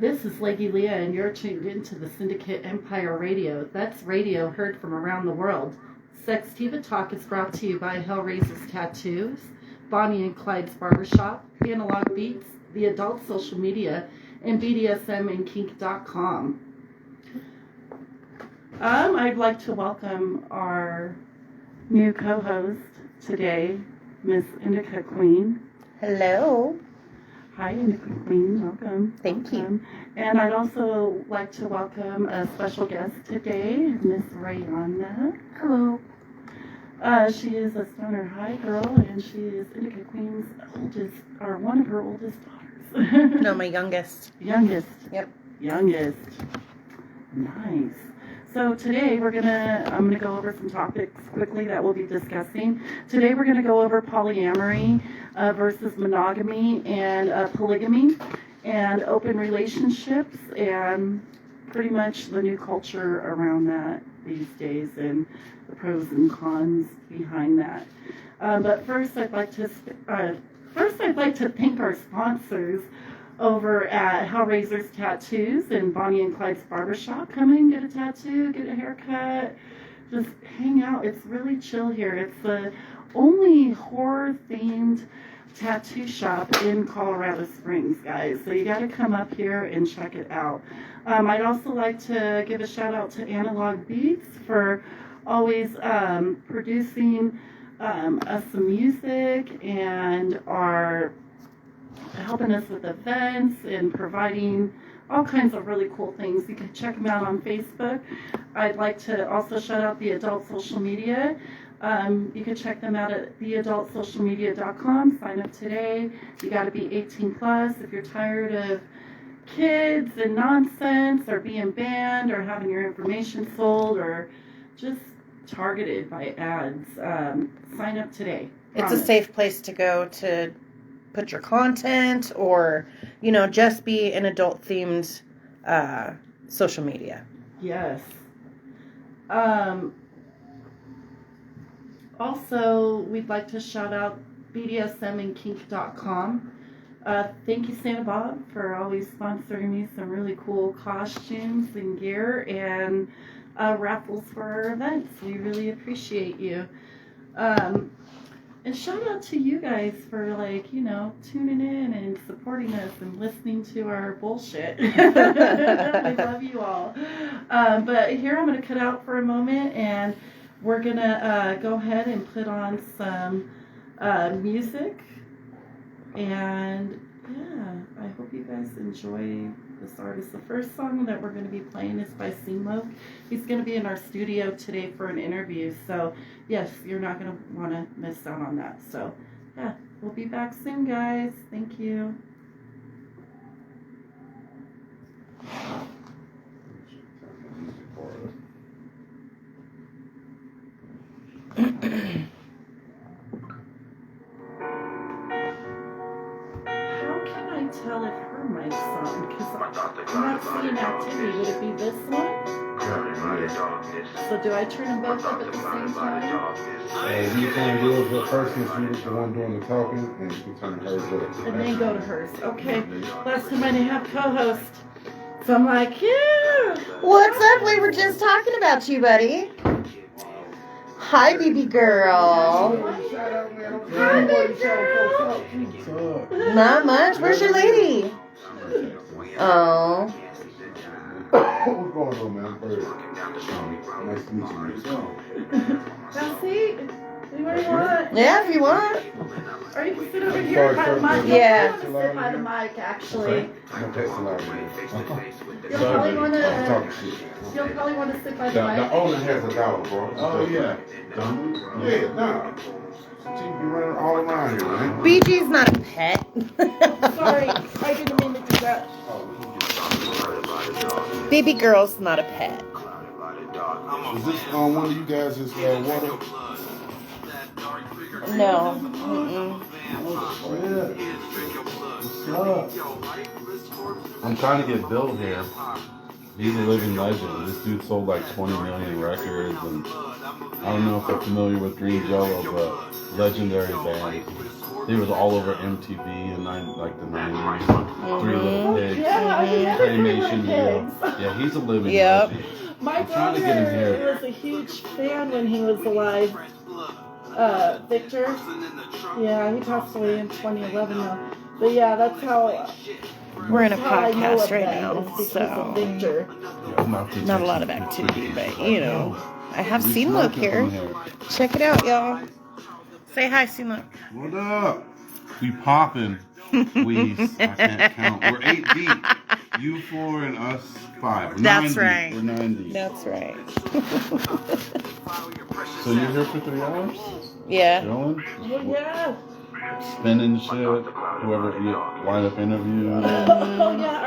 This is Leggy Leah, and you're tuned into the Syndicate Empire Radio. That's radio heard from around the world. SEXtiva Talk is brought to you by Hellraiser's Tattoos, Bonnie and Clyde's Barbershop, Analog Beats, the Adult Social Media, and BDSMandKink.com. I'd like to welcome our new co-host today, Miss Indica Queen. Hello. Hi, Indica Queen. Welcome. Thank you. And I'd also like to welcome a special guest today, Miss Rayana. Hello. She is a Stoner High girl, and she is Indica Queen's oldest, or one of her oldest daughters. No, my youngest. Youngest. Yep. Youngest. Nice. So today I'm gonna go over some topics quickly that we'll be discussing. Today we're gonna go over polyamory versus monogamy and polygamy and open relationships and pretty much the new culture around that these days and the pros and cons behind that. But first I'd like to thank our sponsors over at Hellraiser's Tattoos and Bonnie and Clyde's Barbershop. Come in, get a tattoo, get a haircut, just hang out. It's really chill here. It's the only horror-themed tattoo shop in Colorado Springs, guys. So you got to come up here and check it out. I'd also like to give a shout out to Analog Beats for always producing us some music and are helping us with events and providing all kinds of really cool things. You can check them out on Facebook. I'd like to also shout out the Adult Social Media. You can check them out at theadultsocialmedia.com. Sign up today. You got to be 18 plus. If you're tired of kids and nonsense or being banned or having your information sold or just targeted by ads, sign up today. It's a safe place to go to put your content or, just be an adult-themed social media. Yes. Also, we'd like to shout out BDSMandKink.com. Thank you, Santa Bob, for always sponsoring me some really cool costumes and gear and raffles for our events. We really appreciate you. And shout out to you guys for, tuning in and supporting us and listening to our bullshit. We love you all. But here I'm going to cut out for a moment, and we're going to go ahead and put on some music. And, yeah, I hope you guys enjoy this artist. The first song that we're going to be playing is by Singlo. He's going to be in our studio today for an interview. So, yes, you're not going to want to miss out on that. So, yeah, we'll be back soon, guys. Thank you. Tell if her mic's on, because I'm not seeing activity. Would it be this one? So do I turn them both up at the same time? You can do it the first one, the one doing the talking, and you can turn hers up. And then go to hers. Okay. Last time I didn't have co-host. So I'm like, yeah. What's up? We were just talking about you, buddy. Hi, baby girl. Hi, baby girl. Not much. Where's your lady? Oh. What's going on, man? Nice to meet you. Now see, where you want? Yeah, if you want. Or you can sit over here by the mic. Yeah. Sit by the mic, actually. You'll Sorry, probably want I'm talking to. shit. You'll probably want to sit by the The mic. owner has a dollar, bro. Oh, yeah. Yeah, nah. She be running all around here, man. BG's not a pet. Sorry, I didn't mean to do that. Baby girl's not a pet. Is this one of you guys' water? No. Mm-mm. I'm trying to get Bill here He's a living legend. This dude sold like 20 million records, and I don't know if you're familiar with Green Jello, but legendary band. He was all over MTV in like the 90s. Three Little Pigs. Yeah, I mean, Claymation video. Yeah, he's a living Yep. legend. My I'm trying to brother get him here. was a huge fan when he was alive. Victor. Yeah, he passed away in 2011 though. But yeah, that's how. We're in a that's how I know podcast of right them, now, is because so of Victor. not a lot of activity, but you know, I have We seen Luke smoking here. from here. Check it out, y'all. Say hi, see Luke. What up? We popping. We's. I can't count. We're 8 deep. You 4 and us 5. We're That's 9 right. Deep. We're 9 deep. That's right. So you're here for 3 hours? Yeah. Chilling? Well, yeah. Spinning shit? Whoever you line up interviews? Oh yeah,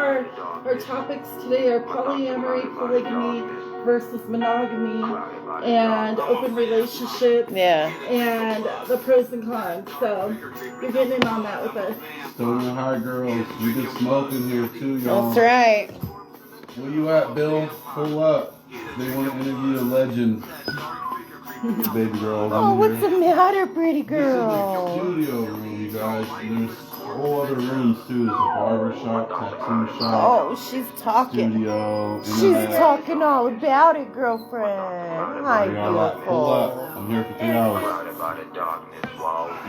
our topics today are polyamory, polygamy versus monogamy, and open relationships, Yeah. and the pros and cons. So you're getting in on that with us. Stoner High Girls. We been smoking here too, y'all. That's right. Where you at, Bill? Pull up. They want to interview a legend. Baby girl. Oh, I'm what's here. the matter, pretty This is the girl? studio room, you guys. There's whole other rooms too. There's a barber shop, tattoo shop, Oh, she's talking. studio. She's internet. talking all about it, girlfriend. Hi, Y'all pull up. beautiful. I'm here for 3 hours.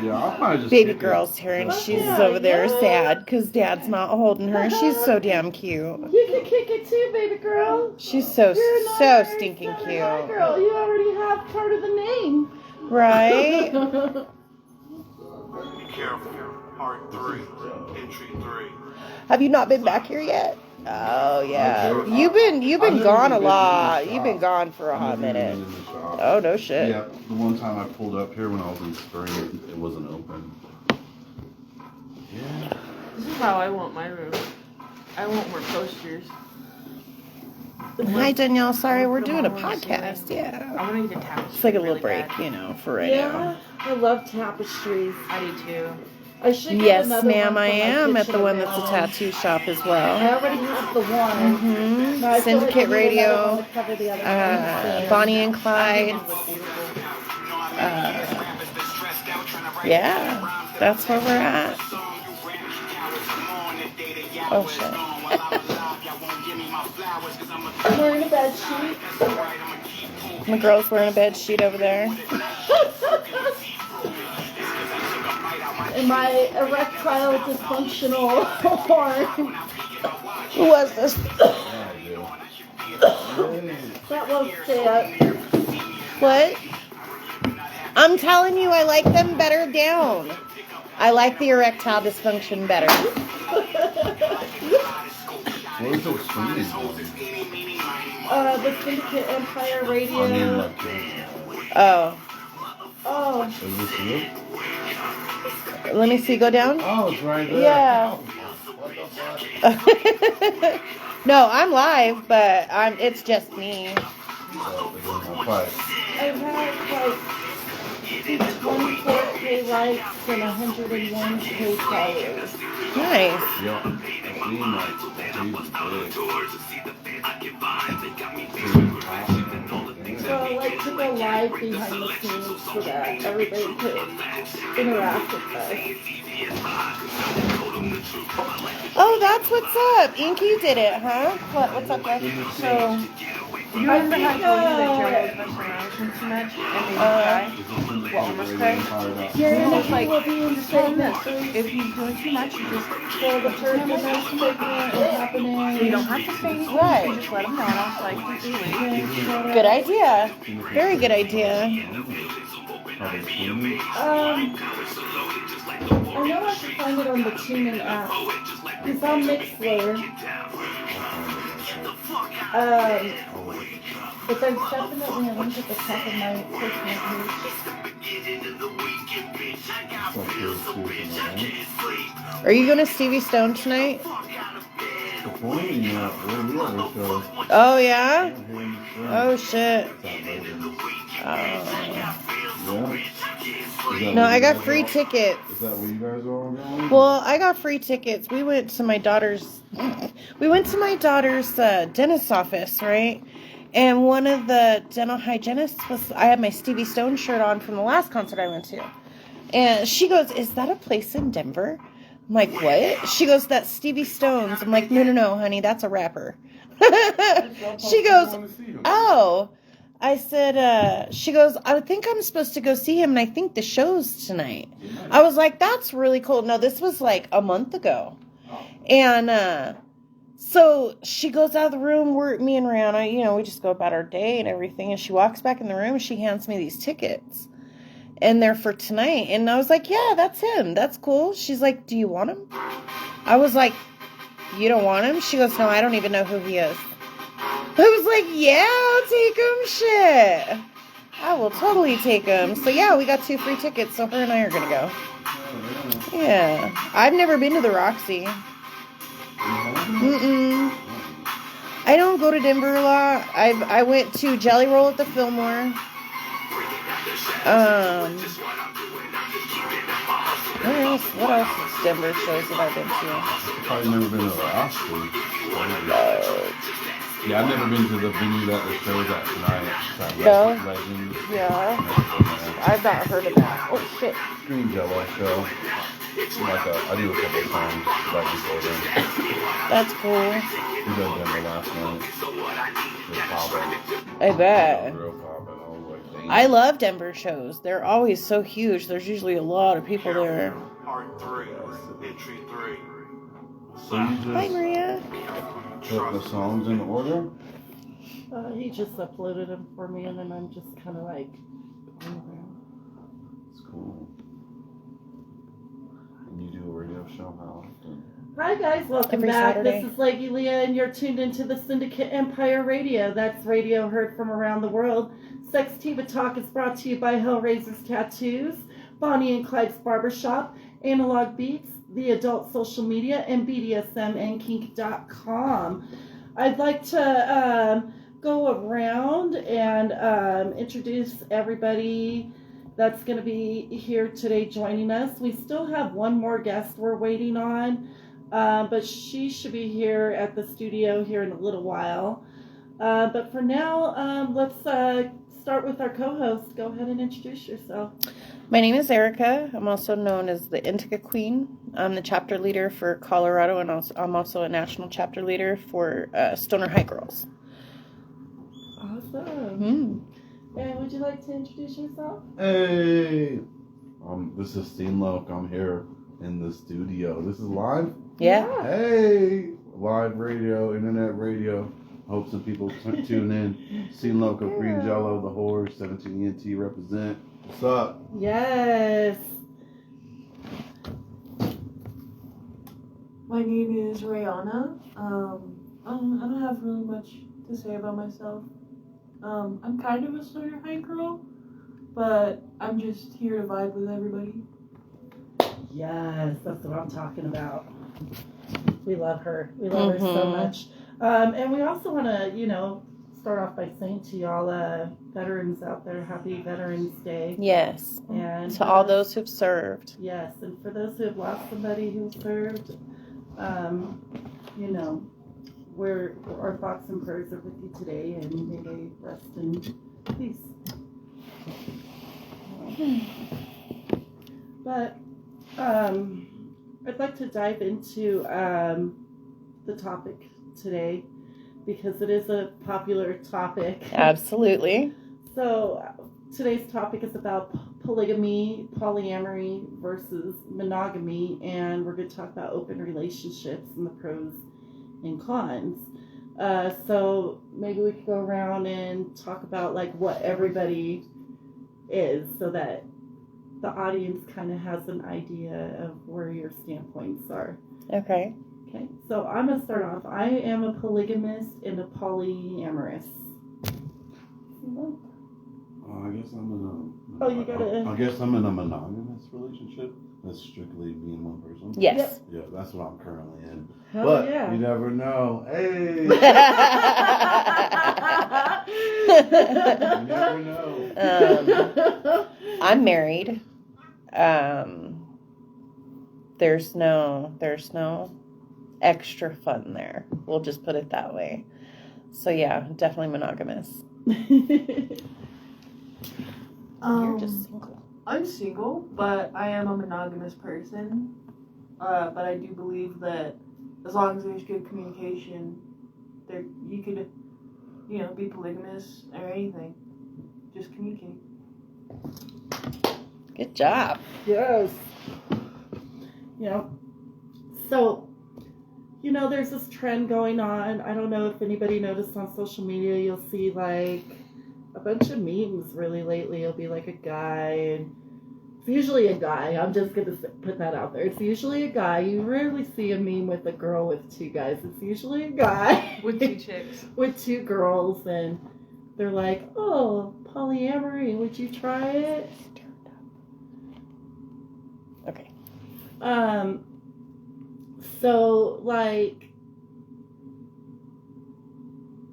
Yeah, I'll probably just Baby kick it. girl's here, and she's Yeah, over there yeah. sad because dad's not holding her. She's so damn cute. You can kick it too, baby girl. She's so You're not so very stinking Southern cute, High girl. You already have part of the name. right? Be careful. Part 3. Entry 3. Have you not been back here yet? Oh yeah, Okay. you've been I've never gone a even been in the lot. shop. You've been gone for a I've hot never minute. been in the shop. Oh no shit. Yeah, the one time I pulled up here when I was in spring, it wasn't open. Yeah. This is how I want my room. I want more posters. Hi Danielle, sorry we're doing a podcast. Yeah, I want to get a tapestry. it's like a little really break, bad. you know, for right now. Yeah, I love tapestries. I do too. I should get Yes, another ma'am, one I for my am at kitchen the one that's a room. tattoo shop as I well. already have the one. Mm-hmm. But I feel like I Syndicate need Radio, another one to cover the other ones. Bonnie and Clyde. Yeah, that's where we're at. Oh shit. I'm wearing a bed sheet. The girl's wearing a bed sheet over there. And my erectile dysfunctional horn. Who was this? That was sad. What? I'm telling you, I like them better down. I like the erectile dysfunction better. What is it streaming on? The Syndicate Empire Radio. I mean, like, Oh, Oh, is this you? let me see. Go down. Oh, it's right there. Yeah. What the fuck? No, I'm live, but it's just me. But I've had like 24K likes and 101K followers. Nice. yeah, I seen that. So I like to go live behind the scenes so that everybody could interact with us. Oh, that's what's up. Inky did it, huh? What's up, guys? So, you remember how I told you that Jerry was messing around with me too much and made me cry? Well, almost cried. Your It's energy like, will be in just tell him stagnant. this. If he's doing too much, you just, So the person that's stagnant is happening. you don't have to say anything. Right. You just let him know. And I was like, really? Good idea. Very good idea. I know I can find it on the tuning app. It's on Mixler. But there's definitely a link at the top of my personal page. Are you going to Stevie Stone tonight? Oh, Oh, yeah? Oh, shit. Oh. No, I got free tickets. Is that where you guys are all going? Well, I got free tickets. We went to my daughter's dentist's office, right? And one of the dental hygienists was, I had my Stevie Stone shirt on from the last concert I went to. And she goes, "Is that a place in Denver?" I'm like, "What?" She goes, "That's Stevie Stone's." I'm like, no, honey, that's a rapper. She goes, "Oh." I said, she goes, "I think I'm supposed to go see him, and I think the show's tonight." I was like, "That's really cool." No, this was like a month ago. And so she goes out of the room. Me and Rihanna, we just go about our day and everything. And she walks back in the room, and she hands me these tickets. And they're for tonight. And I was like, "Yeah, that's him. That's cool." She's like, "Do you want him?" I was like, "You don't want him?" She goes, "No, I don't even know who he is." I was like, "Yeah, I'll take him. Shit. I will totally take him." So yeah, we got 2 free tickets. So her and I are going to go. Yeah. I've never been to the Roxy. Mm-mm. I don't go to Denver a lot. I went to Jelly Roll at the Fillmore. What else is Denver shows that I've been to? Probably never been to the Austin. Yeah, I've never been to the venue that the show's at tonight. No? Legends. Yeah. I've not heard of that. Oh, shit. Green Jello show. I do a couple of songs right before then. That's cool. We did Denver last night. It was popping. I bet. Real popping. I was like, dang. I love Denver shows. They're always so huge. There's usually a lot of people there. Part 3, entry 3. So you Hi, just Maria. put the songs in order? He just uploaded them for me, and then I'm just kind of like going around. It's cool. And you do a radio show how often? Hi guys, welcome Every back. Saturday. This is Leggy Leah, and you're tuned into the Syndicate Empire Radio. That's radio heard from around the world. SEXtiva Talk is brought to you by Hellraiser's Tattoos, Bonnie and Clyde's Barbershop, Analog Beats, the Adult Social Media, and BDSMandkink.com. I'd like to go around and introduce everybody that's going to be here today joining us. We still have one more guest we're waiting on, but she should be here at the studio here in a little while. But for now, let's start with our co-host. Go ahead and introduce yourself. My name is Erica. I'm also known as the Indica Queen. I'm the chapter leader for Colorado, and I'm also a national chapter leader for Stoner High Girls. Awesome. And would you like to introduce yourself? Hey! This is Steen Loke. I'm here in the studio. This is live? Yeah. Hey! Live radio, internet radio. Hope some people tune in. Steen Loke of Green Jello, the Horror, 17ENT represent. What's up? Yes. My name is Rihanna. I don't have really much to say about myself. I'm kind of a stoner high girl, but I'm just here to vibe with everybody. Yes, that's what I'm talking about. We love her. We love her so much. And we also want to, start off by saying to y'all, veterans out there, happy Veterans Day. Yes. And to all those who've served. Yes, and for those who have lost somebody who served, our thoughts and prayers are with you today, and may they rest in peace. But I'd like to dive into the topic today because it is a popular topic. Absolutely. So today's topic is about polygamy, polyamory versus monogamy, and we're going to talk about open relationships and the pros and cons. So maybe we could go around and talk about like what everybody is so that the audience kind of has an idea of where your standpoints are. Okay. Okay, so I'm going to start off. I am a polygamist and a polyamorous. I guess I'm in a. Oh, you gotta. I guess I'm in a monogamous relationship. That's strictly me and one person. Yes. Yeah, that's what I'm currently in. Hell but yeah. you never know. Hey. You never know. I'm married. There's no extra fun there. We'll just put it that way. So yeah, definitely monogamous. You're just single. I'm single, but I am a monogamous person. But I do believe that as long as there's good communication, you could, be polygamous or anything. Just communicate. Good job. Yes. So, there's this trend going on. I don't know if anybody noticed on social media, you'll see like a bunch of memes really lately. It'll be like a guy, and it's usually a guy. I'm just going to put that out there. It's usually a guy. You rarely see a meme with a girl with two guys. It's usually a guy. With two chicks. With two girls, and they're like, oh, polyamory, would you try it? Okay. So, like,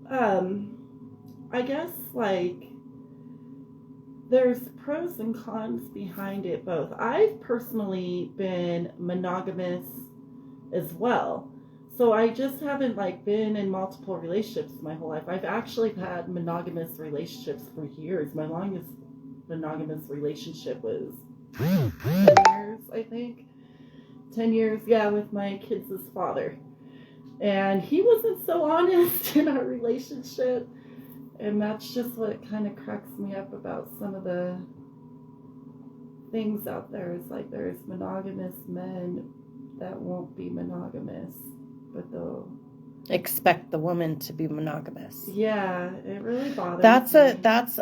I guess, like, there's pros and cons behind it both. I've personally been monogamous as well. So I just haven't, like, been in multiple relationships my whole life. I've actually had monogamous relationships for years. My longest monogamous relationship was 10 years, I think. 10 years, yeah, with my kids' father. And he wasn't so honest in our relationship. And that's just what kind of cracks me up about some of the things out there. It's like there's monogamous men that won't be monogamous, but they'll expect the woman to be monogamous. Yeah, it really bothers me.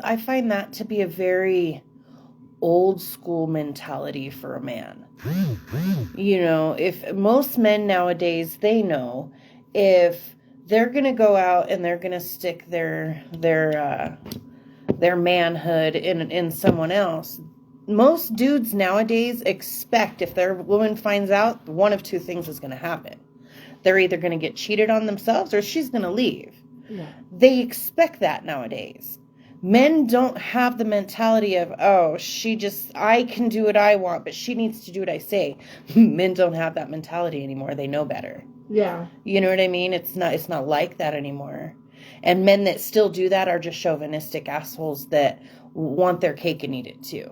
I find that to be a very old school mentality for a man. If most men nowadays, they know if they're going to go out and they're going to stick their manhood in someone else, most dudes nowadays expect if their woman finds out, one of two things is going to happen. They're either going to get cheated on themselves or she's going to leave. Yeah. They expect that nowadays. Men don't have the mentality of, I can do what I want, but she needs to do what I say. Men don't have that mentality anymore. They know better. Yeah. You know what I mean? It's not like that anymore. And men that still do that are just chauvinistic assholes that want their cake and eat it too.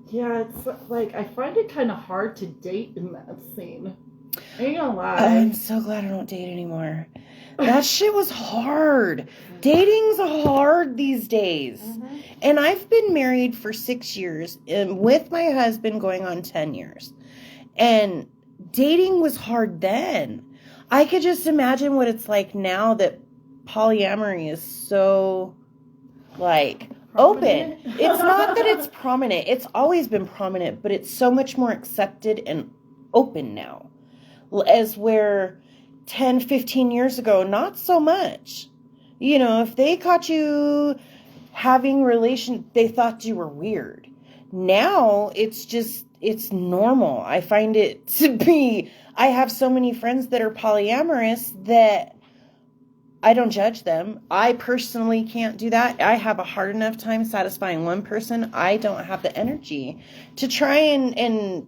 Yeah, it's like, I find it kind of hard to date in that scene. I ain't gonna lie. I'm so glad I don't date anymore. That shit was hard. Dating's hard these days. Mm-hmm. And I've been married for 6 years and with my husband going on 10 years. And dating was hard then. I could just imagine what it's like now that polyamory is so, like, prominent. Open. It's not that it's prominent. It's always been prominent, but it's so much more accepted and open now. As where 10, 15 years ago, not so much. If they caught you having they thought you were weird. Now, it's normal. I find it to be, I have so many friends that are polyamorous that I don't judge them. I personally can't do that. I have a hard enough time satisfying one person. I don't have the energy to try and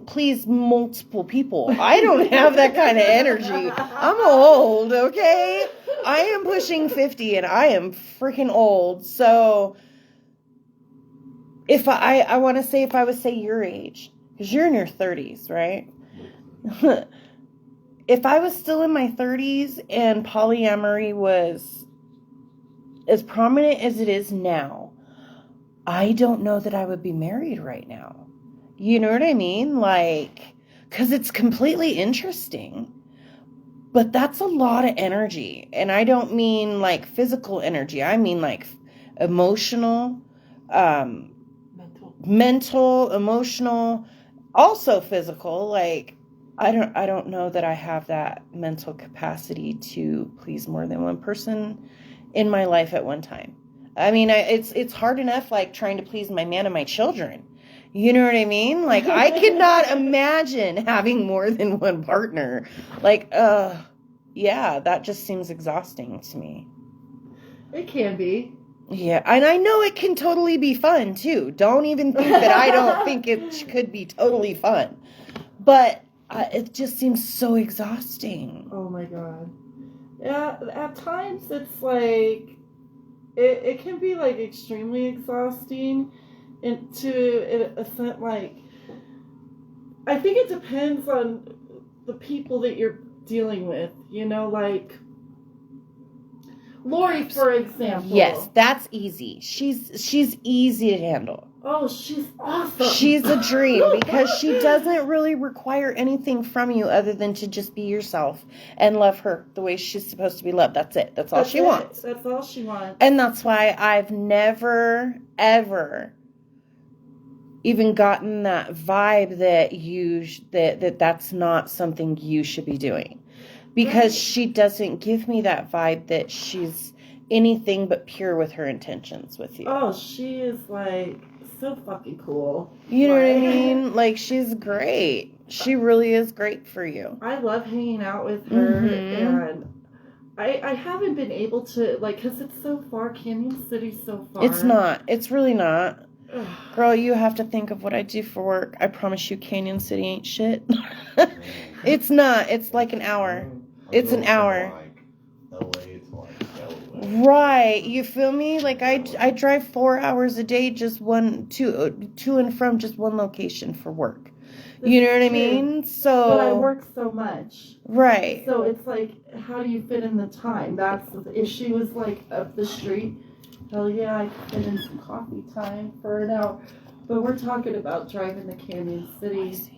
please multiple people. I don't have that kind of energy. I'm old, okay? I am pushing 50 and I am freaking old. So if I want to say, if I was, say, your age, because you're in your 30s, right? If I was still in my 30s and polyamory was as prominent as it is now, I don't know that I would be married right now. You know what I mean? Like, because it's completely interesting. But that's a lot of energy. And I don't mean like physical energy. I mean like emotional, mental, emotional, also physical. Like, I don't know that I have that mental capacity to please more than one person in my life at one time. I mean, it's hard enough like trying to please my man and my children. You know what I mean? Like, I cannot imagine having more than one partner. Like, yeah, that just seems exhausting to me. It can be. Yeah, and I know it can totally be fun too. Don't even think that I don't think it could be totally fun. But it just seems so exhausting. Oh my god. Yeah, at times it's like it can be like extremely exhausting, and to a sense, like I think it depends on the people that you're dealing with. You know, like Lori, for example. Yes, that's easy. She's easy to handle. Oh, she's awesome. She's a dream because she doesn't really require anything from you other than to just be yourself and love her the way she's supposed to be loved. That's it. That's all she wants. That's all she wants. And that's why I've never, ever even gotten that vibe that that's not something you should be doing. Because she doesn't give me that vibe that she's anything but pure with her intentions with you. Oh, she is like so fucking cool. You know what I mean? Like, she's great. She really is great for you. I love hanging out with her, and I haven't been able to, like, because it's so far. Canyon City's so far. It's not. It's really not. Girl, you have to think of what I do for work. I promise you, Canyon City ain't shit. It's not. It's like an hour. It's an hour. Like LA to like Delaware. Right. You feel me? Like, I drive 4 hours a day just to and from just one location for work. You know what I mean? So. But I work so much. Right. So it's like, how do you fit in the time? That's if she was like up the street. Hell yeah, I could fit in some coffee time for an hour. But we're talking about driving to Canyon City.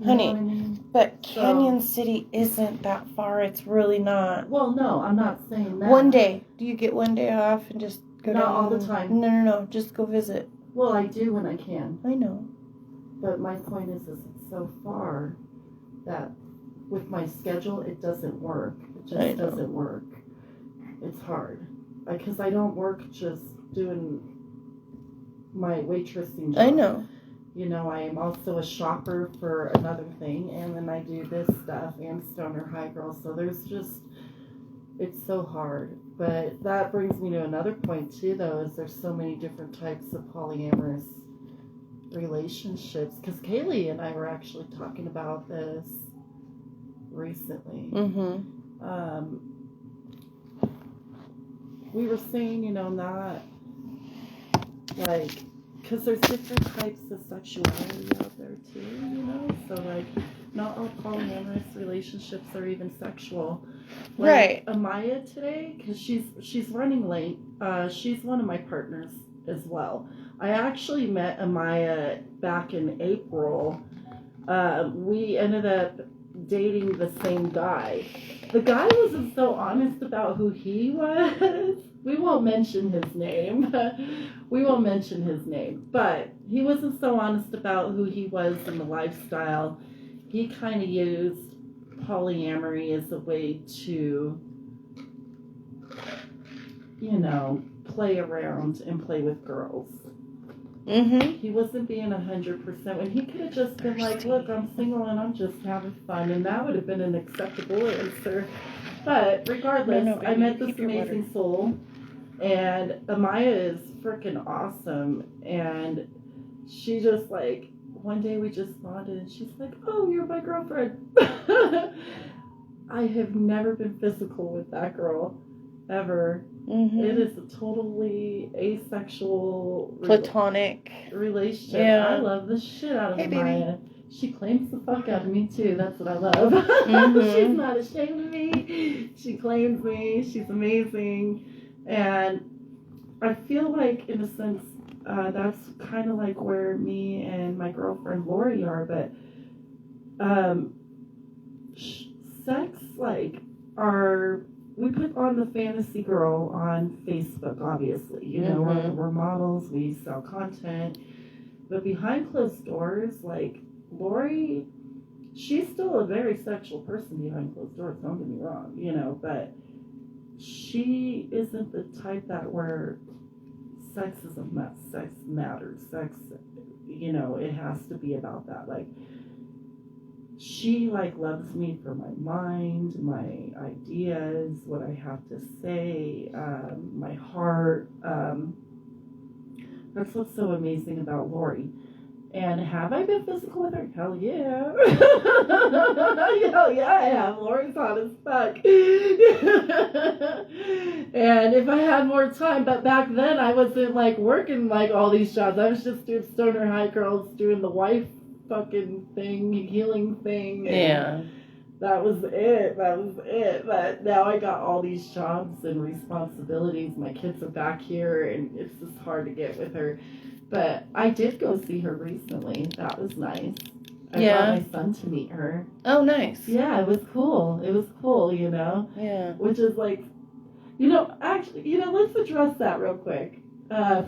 Honey, I mean? but Canyon City isn't that far. It's really not. Well, no, I'm not saying that. One day. Do you get one day off and just go Not down? all the time. No. Just go visit. Well, I do when I can. I know. But my point is it's so far that with my schedule, it doesn't work. It just doesn't work. It's hard. Because I don't work just doing my waitressing job. I know. You know, I am also a shopper for another thing, and then I do this stuff and Stoner High Girl. So there's just, it's so hard. But that brings me to another point too, though, is there's so many different types of polyamorous relationships. Because Kaylee and I were actually talking about this recently. We were saying, you know, not like, because there's different types of sexuality out there too, you know? So, like, not all polyamorous relationships are even sexual. Like, Right. Amaya today, because she's running late, she's one of my partners as well. I actually met Amaya back in April. We ended up dating the same guy. The guy wasn't so honest about who he was. We won't mention his name. But he wasn't so honest about who he was in the lifestyle. He kind of used polyamory as a way to, you know, play around and play with girls. He wasn't being 100%. And he could have just been like, look, I'm single and I'm just having fun. And that would have been an acceptable answer. But regardless, I met this amazing soul. And Amaya is freaking awesome. And she just like, one day we just bonded and she's like, oh, you're my girlfriend. I have never been physical with that girl. Ever. It is a totally asexual platonic relationship. Yeah. I love the shit out of Hey, Maya. She claims the fuck out of me too. That's what I love. She's not ashamed of me. She claims me. She's amazing. And I feel like, in a sense, that's kind of like where me and my girlfriend Lori are. But sex, like, we put on the Fantasy Girl on Facebook, obviously. You know, we're models, we sell content. But behind closed doors, like, Lori, she's still a very sexual person behind closed doors, don't get me wrong, you know, but she isn't the type that where sex matters. Sex, you know, it has to be about that. Like, she like loves me for my mind, my ideas, what I have to say, my heart. That's what's so amazing about Lori. And have I been physical with her? Hell yeah. Hell yeah, I have. Lori's hot as fuck. And if I had more time, but back then I wasn't like working like all these jobs. I was just doing stoner high girls, doing the wife fucking thing, healing thing. And Yeah. that was it. But now I got all these jobs and responsibilities. My kids are back here, and it's just hard to get with her. But I did go see her recently. That was nice. I brought my son to meet her. Oh, nice. Yeah, it was cool. You know? Yeah. Which is like, actually, let's address that real quick.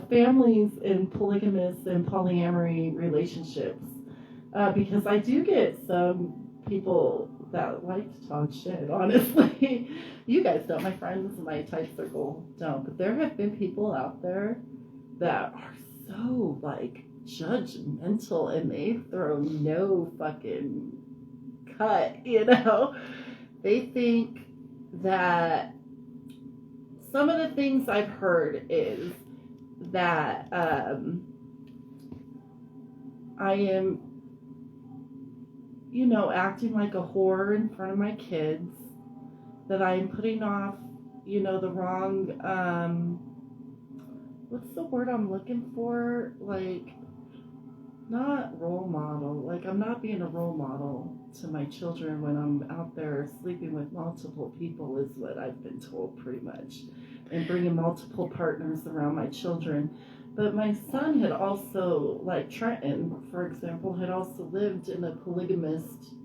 Families in polygamous and polyamory relationships. Because I do get some people that like to talk shit, honestly. You guys don't. My friends in my tight circle don't. But there have been people out there that are so, like, judgmental, and they throw no fucking cut, They think that some of the things I've heard is that I am, acting like a whore in front of my kids, that I'm putting off, the wrong, what's the word I'm looking for? Like, not role model. Like, I'm not being a role model to my children when I'm out there sleeping with multiple people, is what I've been told pretty much. And bringing multiple partners around my children. But my son had also, like Trenton, for example, had also lived in a polygamist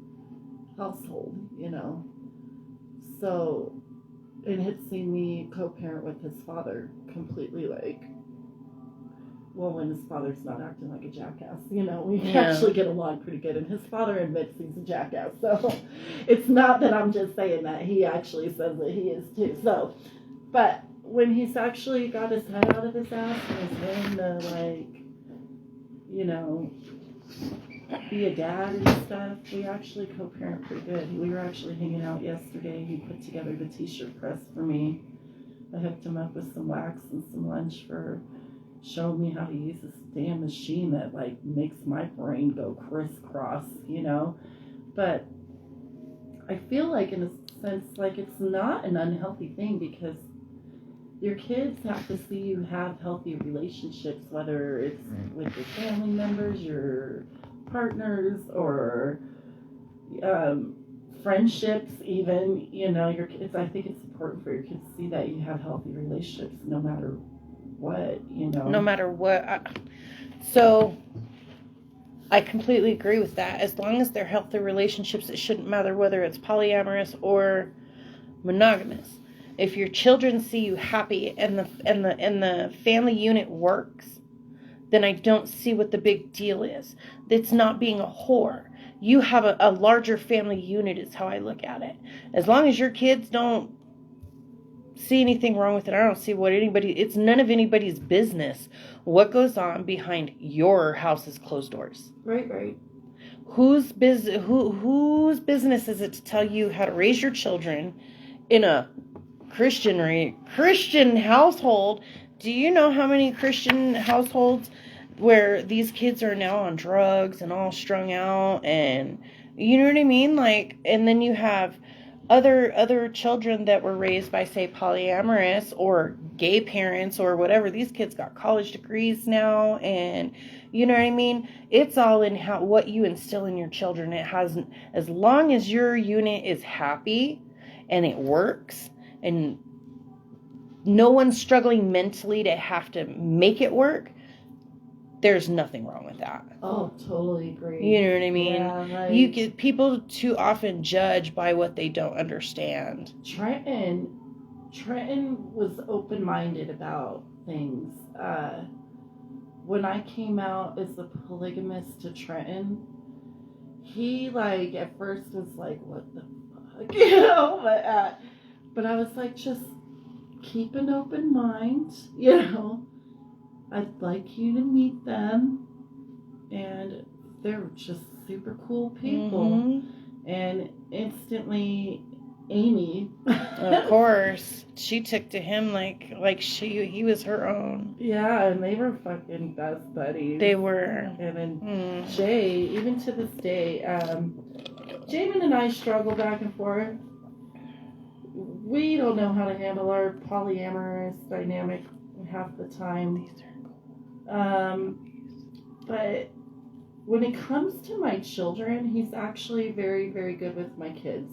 household, So, and had seen me co-parent with his father completely, like, well, when his father's not acting like a jackass, we actually get along pretty good, and his father admits he's a jackass, so it's not that I'm just saying that, he actually says that he is too, so, but when he's actually got his head out of his ass and is willing to, like, be a dad and stuff, we actually co-parent pretty good. We were actually hanging out yesterday. He put together the t-shirt press for me. I hooked him up with some wax and some lunch for showing me how to use this damn machine that, like, makes my brain go crisscross, But I feel like, in a sense, like, it's not an unhealthy thing, because your kids have to see you have healthy relationships, whether it's with your family members, your partners, or friendships even, your kids. I think it's important for your kids to see that you have healthy relationships no matter what, No matter what. So I completely agree with that. As long as they're healthy relationships, it shouldn't matter whether it's polyamorous or monogamous. If your children see you happy and the family unit works, then I don't see what the big deal is. It's not being a whore. You have a larger family unit is how I look at it. As long as your kids don't see anything wrong with it, I don't see it's none of anybody's business what goes on behind your house's closed doors. Right. Whose business is it to tell you how to raise your children in a Christian household? Do you know how many Christian households where these kids are now on drugs and all strung out, and you know what I mean? Like, and then you have other children that were raised by, say, polyamorous or gay parents or whatever. These kids got college degrees now, and you know what I mean? It's all in what you instill in your children. It hasn't, as long as your unit is happy and it works, and no one's struggling mentally to have to make it work, there's nothing wrong with that. Oh, totally agree. You know what I mean? Yeah, like, you get people too often judge by what they don't understand. Trenton was open-minded about things. When I came out as a polygamist to Trenton, he, like, at first was like, what the fuck, but I was like, just keep an open mind, I'd like you to meet them and they're just super cool people. Mhm. And instantly, Amy. Of course, she took to him like he was her own. Yeah, and they were fucking best buddies. They were. And then Jay, even to this day, Jamin and I struggle back and forth. We don't know how to handle our polyamorous dynamic half the time. But when it comes to my children, he's actually very, very good with my kids.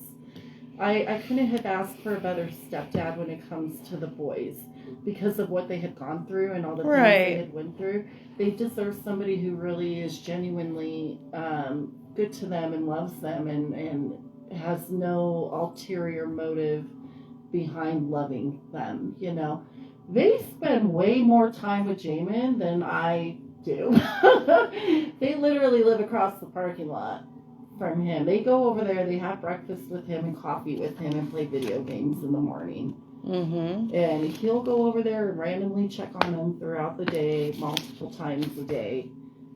I couldn't have asked for a better stepdad when it comes to the boys because of what they had gone through and all the things they had went through. They deserve somebody who really is genuinely good to them and loves them and has no ulterior motive behind loving them, you know. They spend way more time with Jamin than I do. They literally live across the parking lot from him. They go over there, they have breakfast with him and coffee with him and play video games in the morning. Mm-hmm. And he'll go over there and randomly check on them throughout the day, multiple times a day,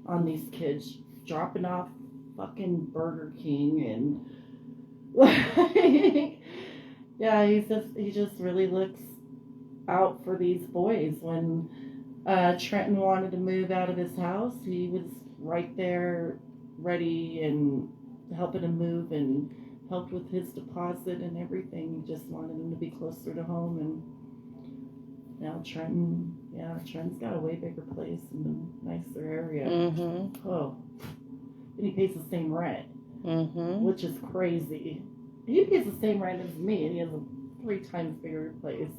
on these kids, dropping off fucking Burger King and like, yeah, he just really looks out for these boys. When Trenton wanted to move out of his house, he was right there, ready and helping him move and helped with his deposit and everything. He just wanted him to be closer to home. And now Trenton's got a way bigger place in a nicer area. Mm-hmm. Oh, and he pays the same rent, which is crazy. He pays the same rent as me, and he has a 3 times bigger place.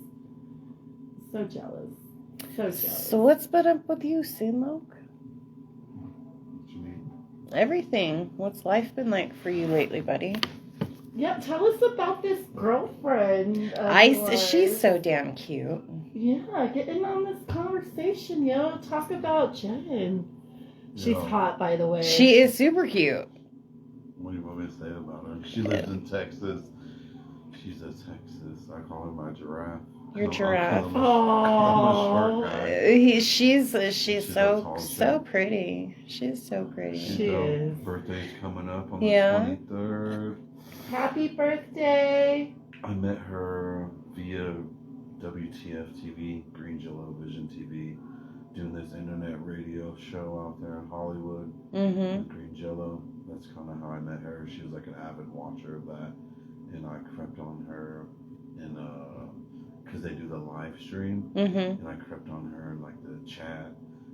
So jealous. So jealous. So what's been up with you, Sinloke? What you mean? Everything. What's life been like for you lately, buddy? Yeah, tell us about this girlfriend. She's so damn cute. Yeah, get in on this conversation, yo. Talk about Jen. She's hot, by the way. She is super cute. What do you want me to say about her? She lives in Texas. She's a Texas. I call her my giraffe. Your giraffe. I'm a short guy. She's tall so chick. pretty. She's so pretty. She is. Birthday's coming up on the 23rd. Happy birthday. I met her via WTF TV, Green Jello Vision TV, doing this internet radio show out there in Hollywood. Mm-hmm. Green Jello. That's kind of how I met her. She was like an avid watcher of that, and I crept on her, and because they do the live stream, Mm-hmm. and I crept on her in like the chat,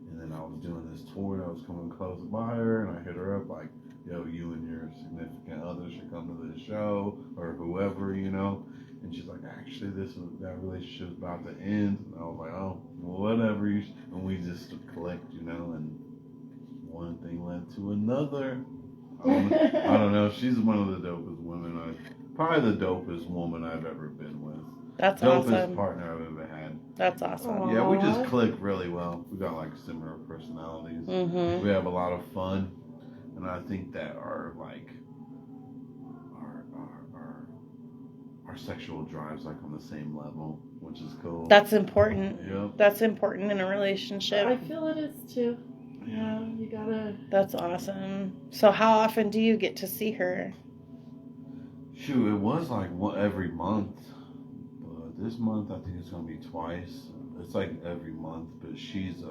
and then I was doing this tour, and I was coming close by her, and I hit her up like, yo, you and your significant other should come to this show, or whoever, you know. And she's like, actually, that relationship's about to end. And I was like, oh, well, whatever. And we just clicked, you know, and one thing led to another. I don't know. She's one of the dopest women. Probably the dopest woman I've ever been with. That's Dopest awesome. partner I've ever had. That's awesome. Aww. Yeah, we just click really well. We got like similar personalities. Mm-hmm. We have a lot of fun, and I think that our sexual drive's like on the same level, which is cool. That's important. Yep. That's important in a relationship. I feel it is too. Yeah, you gotta. That's awesome. So how often do you get to see her? Shoot, it was like every month, but this month I think it's gonna be twice. It's like every month, but she's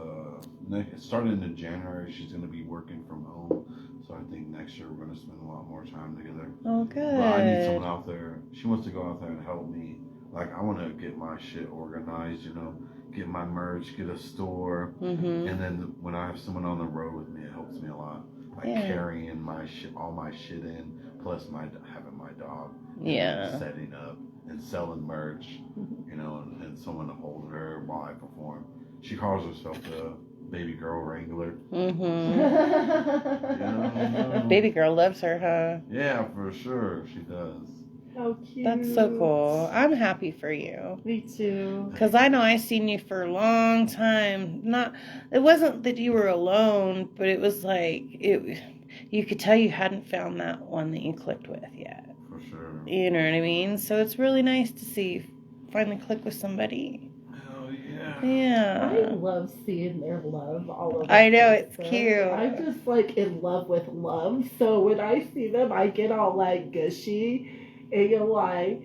starting in January. She's gonna be working from home, so I think next year we're gonna spend a lot more time together. Oh, good. But I need someone out there. She wants to go out there and help me. Like, I want to get my shit organized, you know, get my merch, get a store. Mm-hmm. And then when I have someone on the road with me, it helps me a lot. Like carrying my shit, all my shit in, plus having my dog. Yeah. Setting up and selling merch, you know, and someone to hold her while I perform. She calls herself the baby girl wrangler. Mm-hmm. Yeah, Baby girl loves her, huh? yeah, for sure, she does. How cute. That's so cool. I'm happy for you. Me too. Because I know I seen you for a long time. It wasn't that you were alone, but it was like, you could tell you hadn't found that one that you clicked with yet. For sure. You know what I mean? So it's really nice to see you finally click with somebody. Hell yeah. Yeah. Yeah. I love seeing their love all over. I know, it's Facebook. cute. I'm just like in love with love. So when I see them, I get all like gushy, and you're like,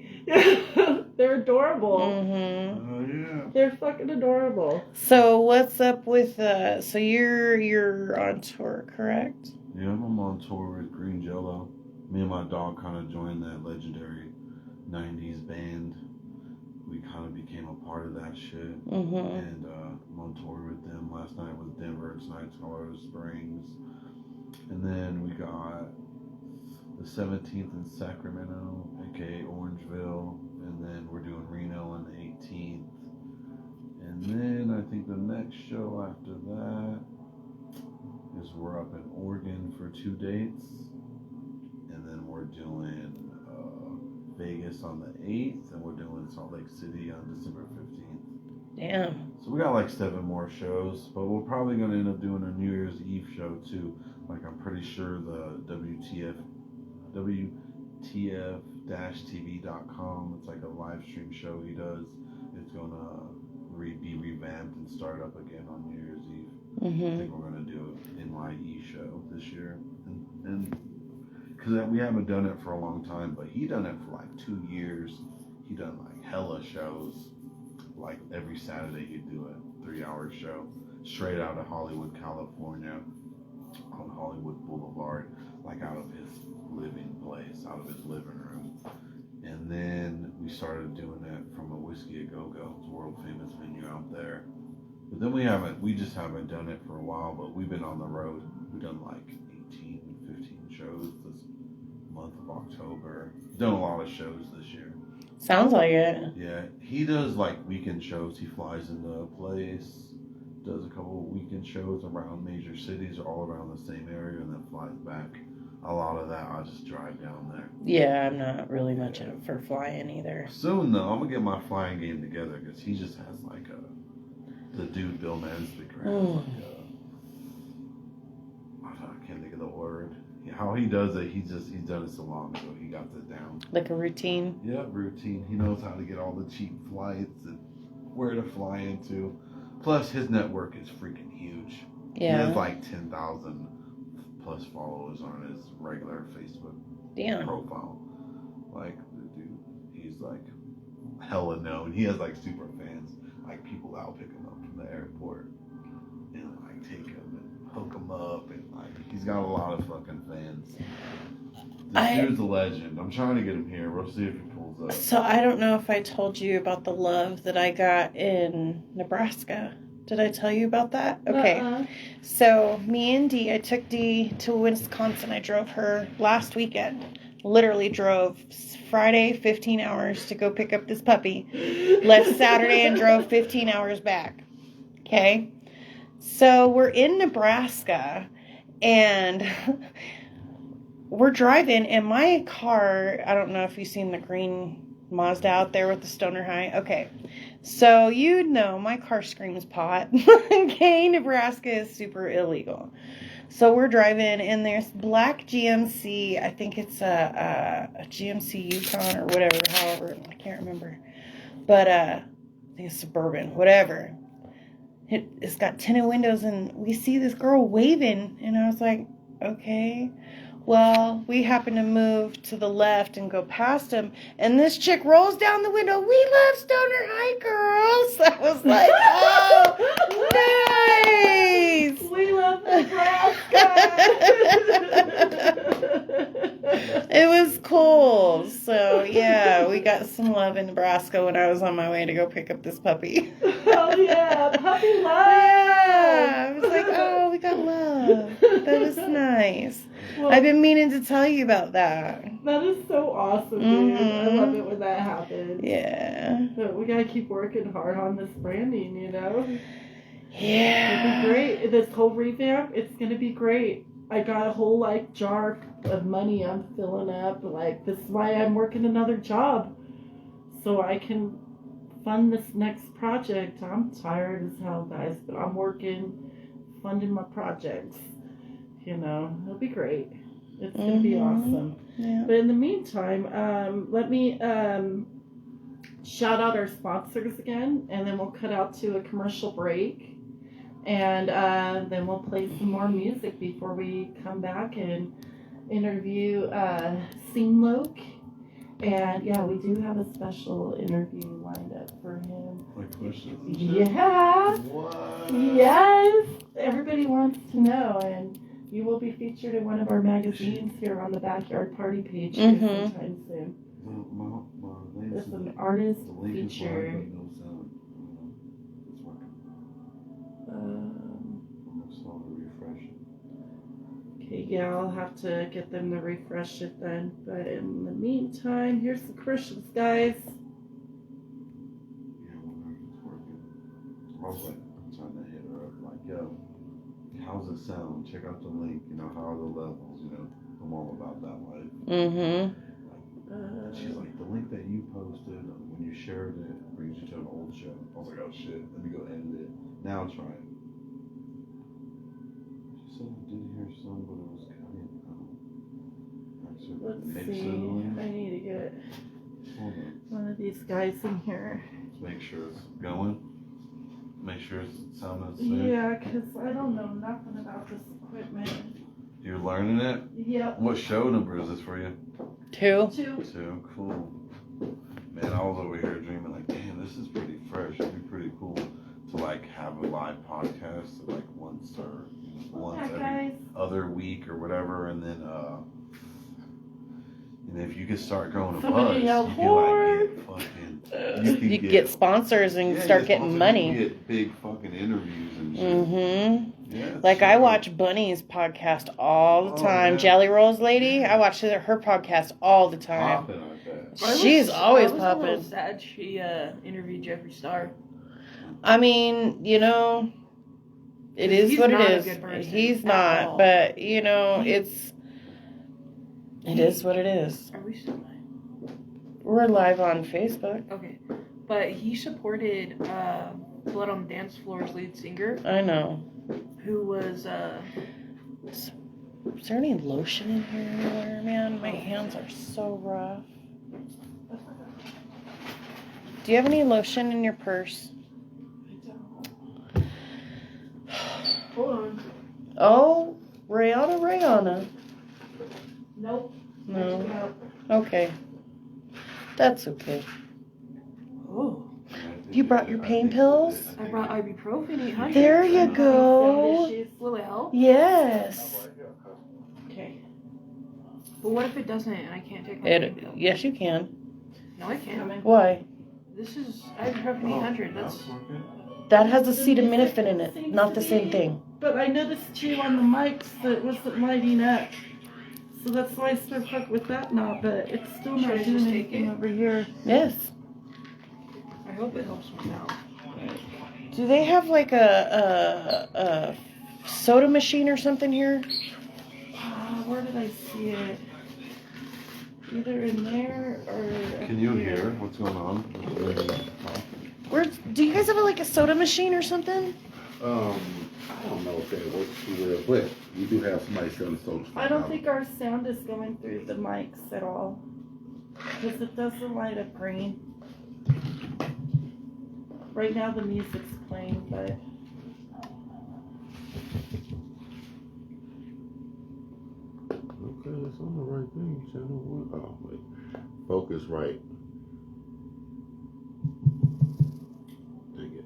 they're adorable. Mm-hmm. Oh yeah. They're fucking adorable. So what's up with so you're on tour, correct? Yeah, I'm on tour with Green Jello. Me and my dog kind of joined that legendary 90s band. We kind of became a part of that shit. Mm-hmm. And I'm on tour with them. Last night was Denver, tonight's Colorado Springs. And then we got the 17th in Sacramento, aka Orangeville. And then we're doing Reno on the 18th. And then I think the next show after that is we're up in Oregon for 2 dates. And then we're doing Vegas on the 8th, and we're doing Salt Lake City on December 15th. Damn. So we got like 7 more shows, but we're probably going to end up doing a New Year's Eve show too. Like I'm pretty sure the WTF-TV.com, it's like a live stream show he does. It's going to be revamped and start up again on New Year's Eve. I Mm-hmm. think we're going to do an NYE show this year. And because we haven't done it for a long time, but he done it for like 2 years. He done like hella shows. Like every Saturday he'd do a 3-hour show straight out of Hollywood, California, on Hollywood Boulevard, like out of his living place, out of his living room. And then we started doing it from a Whiskey A Go-Go, it's a world famous venue out there. But then we just haven't done it for a while, but we've been on the road. We've done like 18, 15 shows this month of October. Done a lot of shows this year. Sounds like it. Yeah, he does like weekend shows. He flies into a place, does a couple of weekend shows around major cities, all around the same area, and then flies back. A lot of that, I just drive down there. Yeah, I'm not really much in it for flying either. Soon though, I'm gonna get my flying game together because he just has like the dude Bill Mansfield has like I can't think of the word. How he does it, he's done it so long ago. He got it down. Like a routine. Yeah, routine. He knows how to get all the cheap flights and where to fly into. Plus, his network is freaking huge. Yeah. He has like 10,000 plus followers on his regular Facebook Damn. profile. Like, the dude, he's like hella known. He has like super fans. Like, people that'll pick him up from the airport and like take him and hook him up. And like, he's got a lot of fucking fans. This dude's a legend. I'm trying to get him here. We'll see if he pulls up. So I don't know if I told you about the love that I got in Nebraska. Did I tell you about that? Okay. So me and Dee, I took Dee to Wisconsin. I drove her last weekend. Literally drove Friday 15 hours to go pick up this puppy. Left Saturday and drove 15 hours back. Okay. So we're in Nebraska and we're driving and my car, I don't know if you've seen the green Mazda out there with the stoner high. Okay. So you know my car screams pot. Okay, Nebraska is super illegal. So we're driving and there's black GMC. I think it's a GMC Yukon or whatever, however, I can't remember. But I think it's Suburban, whatever. It's got tinted windows and we see this girl waving and I was like, okay. Well, we happen to move to the left and go past him, and this chick rolls down the window. We love Stoner High Girls. I was like, oh, nice. We love Nebraska. It was cool. So, yeah, we got some love in Nebraska when I was on my way to go pick up this puppy. Oh, yeah. Puppy love. Yeah. I was like, oh, we got love. That was nice. Well, I've been meaning to tell you about that. that is so awesome, dude. I Mhm. love it when that happens. Yeah. But we gotta keep working hard on this branding, you know? Yeah. It'll be great. This whole revamp, it's gonna be great. I got a whole, like, jar of money I'm filling up. Like, this is why I'm working another job. So I can fund this next project. I'm tired as hell, guys, but I'm working, funding my projects. You know, it'll be great. It's going to be awesome. Yeah. But in the meantime, let me shout out our sponsors again, and then we'll cut out to a commercial break, and then we'll play some more music before we come back and interview Seamloke. And yeah, we do have a special interview lined up for him. Like questions? Yeah. What? Yes. Everybody wants to know, and you will be featured in one of our magazines here on the Backyard Party page here sometime soon. It's an artist feature. It's working. Slow to refresh. Okay, yeah, I'll have to get them to refresh it then. But in the meantime, here's the commercials, guys. Yeah, wonder if it's working. I was like trying to hit her up, like, yo, how's it sound? Check out the link. You know, how are the levels? You know, I'm all about that life. She's like, the link that you posted when you shared it brings you to an old show. I was like, oh shit, let me go edit it. Now I'm trying. She said I did hear some, but it was kind of Let's see. I need to get one of these guys in here. Let's make sure it's going. Make sure it's sounding smooth. Yeah, because I don't know nothing about this equipment. You're learning it? Yep. What show number is this for you? 2. 2. 2, cool. Man, I was over here dreaming like, damn, this is pretty fresh. It'd be pretty cool to like have a live podcast like once every other week or whatever, and then and if you could start growing a buzz, you can get sponsors and start getting money. You get big fucking interviews and shit. Yeah, like I watch Bunny's podcast all the time. Yeah. Jelly Rolls lady, I watch her podcast all the time. Popping, I bet. She's always I was a popping. little sad she interviewed Jeffree Star. I mean, you know, it is He's what not it a is. good person He's at not, all. but you know, it is what it is. Are we still live? We're live on Facebook. Okay. But he supported Blood on the Dance Floor's lead singer, I know. who was Is there any lotion in here anywhere, man? My hands are so rough. Do you have any lotion in your purse? Hold on. Oh, Rihanna. Nope. No. Okay. That's okay. oh, You brought your pain pills? I brought ibuprofen 800. There you go. Will it help? Yes. Okay. But what if it doesn't and I can't take my pain pill? Yes, you can. No, I can't. Why? This is ibuprofen 800. That's That has acetaminophen in it. Not the same thing. But I noticed too on the mics that it wasn't lighting up. So that's why I started fucking with that now, but it's still Should I not just doing take anything it? over here. Yes. I hope it helps me now. Do they have like a soda machine or something here? Where did I see it? Either in there or. Can you hear what's going on? Do you guys have like a soda machine or something? I don't know if that works too well, but we do have somebody selling soda. I don't think our sound is going through the mics at all. Because it doesn't light up green. Right now the music's playing, but. Okay, it's on the right thing. Channel 1. Oh, wait. Focus right. Dang it.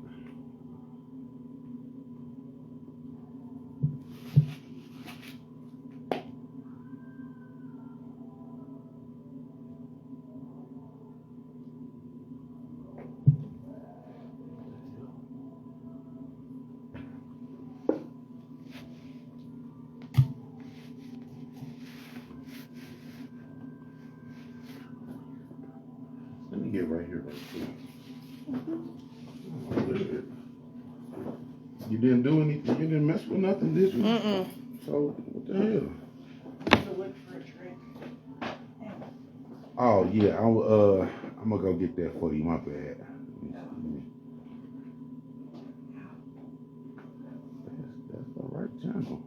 Let me get right here, right quick. You didn't do anything. You didn't mess with nothing, did you? Mm-mm. So what the hell? To look for a drink. Oh yeah, I'm gonna go get that for you. My bad. That's the right channel.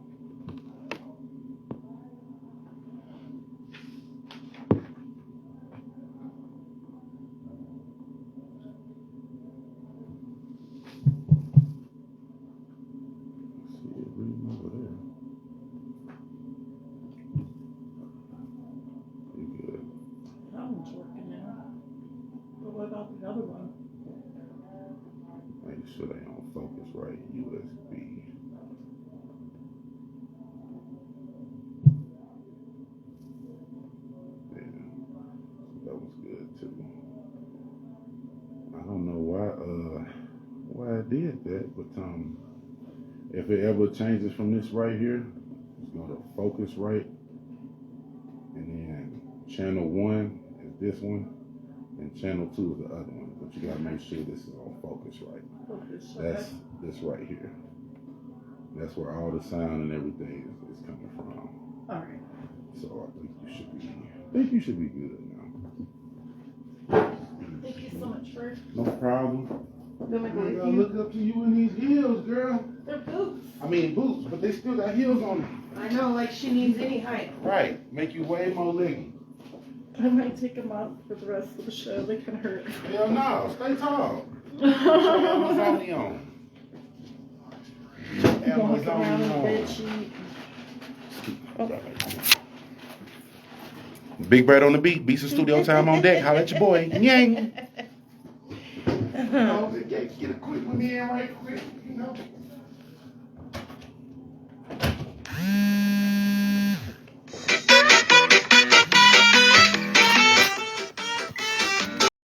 USB. Yeah, that was good too. I don't know why I did that, but if it ever changes from this right here, it's gonna focus right, and then channel 1 is this one, and channel 2 is the other one. But you gotta make sure this is on focus right. That's this right here. That's where all the sound and everything is coming from. All right. So I think you should be good now. Thank you so much for No problem. coming I with gotta you. look up to you in these heels, girl. They're boots. I mean boots, but they still got heels on them. I know, like she needs any height. Right. Make you way more leggy. I might take them off for the rest of the show. They can hurt. Hell no, stay tall. Amazonian. Walk around in a bed Amazonian. sheet. Big Bird on the beat. Beats of studio time on deck. Holla at your boy. Yang. Get a quick one in right quick, you know.